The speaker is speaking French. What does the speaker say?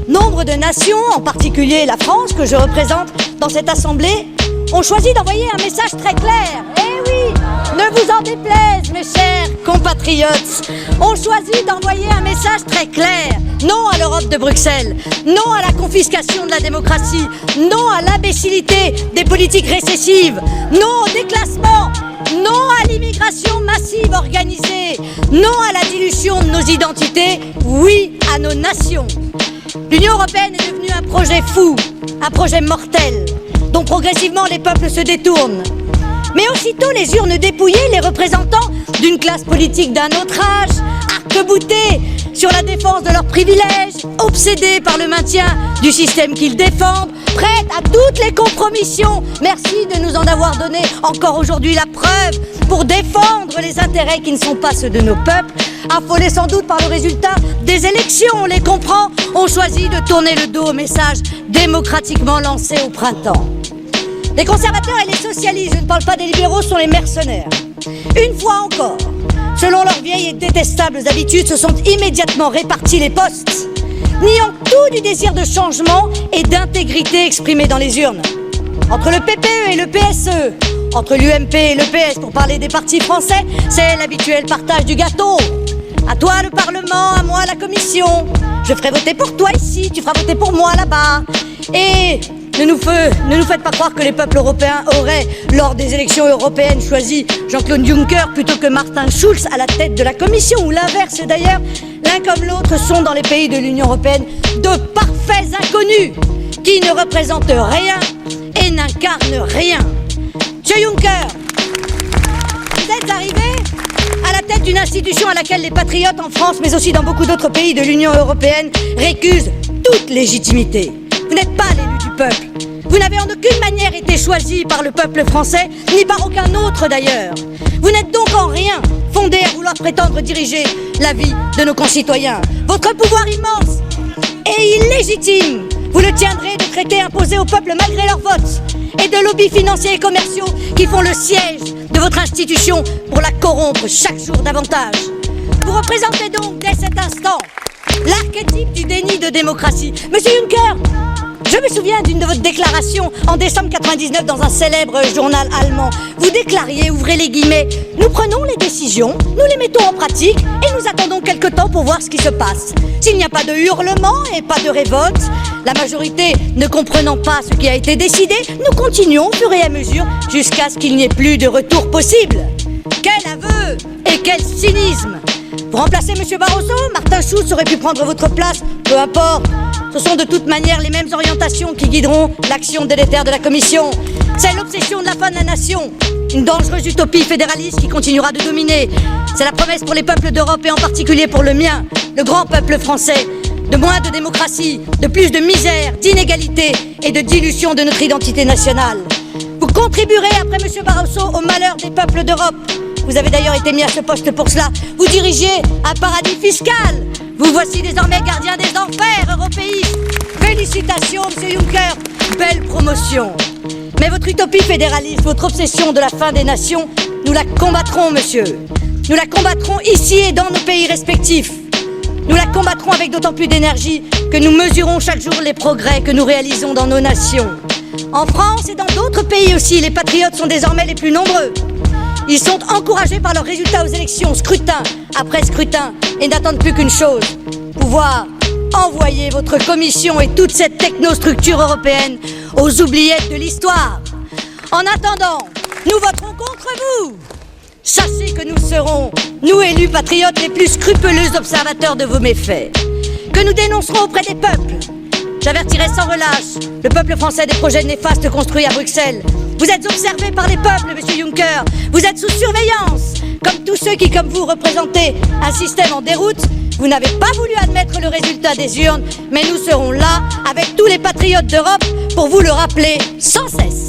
nombre de nations, en particulier la France, que je représente dans cette assemblée, ont choisi d'envoyer un message très clair. Eh oui, ne vous en déplaise, mes chers compatriotes, ont choisi d'envoyer un message très clair. Non à l'Europe de Bruxelles, non à la confiscation de la démocratie, non à l'imbécilité des politiques récessives, non au déclassement, non à l'immigration massive organisée, non à la dilution de nos identités, oui à nos nations. L'Union européenne est devenue un projet fou, un projet mortel, dont progressivement les peuples se détournent. Mais aussitôt les urnes dépouillées, les représentants d'une classe politique d'un autre âge, arc-boutés sur la défense de leurs privilèges, obsédés par le maintien du système qu'ils défendent, prêts à toutes les compromissions. Merci de nous en avoir donné encore aujourd'hui la preuve pour défendre les intérêts qui ne sont pas ceux de nos peuples. Affolés sans doute par le résultat des élections, on les comprend, ont choisi de tourner le dos au message démocratiquement lancé au printemps. Les conservateurs et les socialistes, je ne parle pas des libéraux, sont les mercenaires. Une fois encore, selon leurs vieilles et détestables habitudes, se sont immédiatement répartis les postes, niant tout du désir de changement et d'intégrité exprimé dans les urnes. Entre le PPE et le PSE, entre l'UMP et le PS, pour parler des partis français, c'est l'habituel partage du gâteau. À toi le Parlement, à moi la Commission. Je ferai voter pour toi ici, tu feras voter pour moi là-bas. Et ne nous faites pas croire que les peuples européens auraient, lors des élections européennes, choisi Jean-Claude Juncker plutôt que Martin Schulz à la tête de la Commission, ou l'inverse. Et d'ailleurs, l'un comme l'autre sont dans les pays de l'Union européenne de parfaits inconnus qui ne représentent rien et n'incarnent rien. Monsieur Juncker, vous êtes arrivé à la tête d'une institution à laquelle les patriotes en France, mais aussi dans beaucoup d'autres pays de l'Union européenne, récusent toute légitimité. Vous n'êtes pas l'élu du peuple. Vous n'avez en aucune manière été choisi par le peuple français, ni par aucun autre d'ailleurs. Vous n'êtes donc en rien fondé à vouloir prétendre diriger la vie de nos concitoyens. Votre pouvoir immense et illégitime, vous le tiendrez de traités imposés au peuple malgré leur vote et de lobbies financiers et commerciaux qui font le siège de votre institution pour la corrompre chaque jour davantage. Vous représentez donc dès cet instant l'archétype du déni de démocratie. Monsieur Juncker, je me souviens d'une de vos déclarations en décembre 99 dans un célèbre journal allemand. Vous déclariez, ouvrez les guillemets, « Nous prenons les décisions, nous les mettons en pratique et nous attendons quelque temps pour voir ce qui se passe. S'il n'y a pas de hurlement et pas de révolte, la majorité ne comprenant pas ce qui a été décidé, nous continuons au fur et à mesure jusqu'à ce qu'il n'y ait plus de retour possible. » Quel aveu et quel cynisme! Pour remplacer M. Barroso, Martin Schulz aurait pu prendre votre place, peu importe. Ce sont de toute manière les mêmes orientations qui guideront l'action délétère de la Commission. C'est l'obsession de la fin de la nation, une dangereuse utopie fédéraliste qui continuera de dominer. C'est la promesse pour les peuples d'Europe et en particulier pour le mien, le grand peuple français, de moins de démocratie, de plus de misère, d'inégalité et de dilution de notre identité nationale. Vous contribuerez après M. Barroso au malheur des peuples d'Europe. Vous avez d'ailleurs été mis à ce poste pour cela. Vous dirigez un paradis fiscal. Vous voici désormais gardien des enfers européistes. Félicitations, M. Juncker. Belle promotion. Mais votre utopie fédéraliste, votre obsession de la fin des nations, nous la combattrons, monsieur. Nous la combattrons ici et dans nos pays respectifs. Nous la combattrons avec d'autant plus d'énergie que nous mesurons chaque jour les progrès que nous réalisons dans nos nations. En France et dans d'autres pays aussi, les patriotes sont désormais les plus nombreux. Ils sont encouragés par leurs résultats aux élections, scrutin après scrutin, et n'attendent plus qu'une chose, pouvoir envoyer votre commission et toute cette technostructure européenne aux oubliettes de l'histoire. En attendant, nous voterons contre vous. Sachez que nous serons, nous élus patriotes, les plus scrupuleux observateurs de vos méfaits, que nous dénoncerons auprès des peuples. J'avertirai sans relâche le peuple français des projets néfastes construits à Bruxelles. Vous êtes observé par les peuples, Monsieur Juncker. Vous êtes sous surveillance, comme tous ceux qui, comme vous, représentez un système en déroute. Vous n'avez pas voulu admettre le résultat des urnes, mais nous serons là, avec tous les patriotes d'Europe, pour vous le rappeler sans cesse.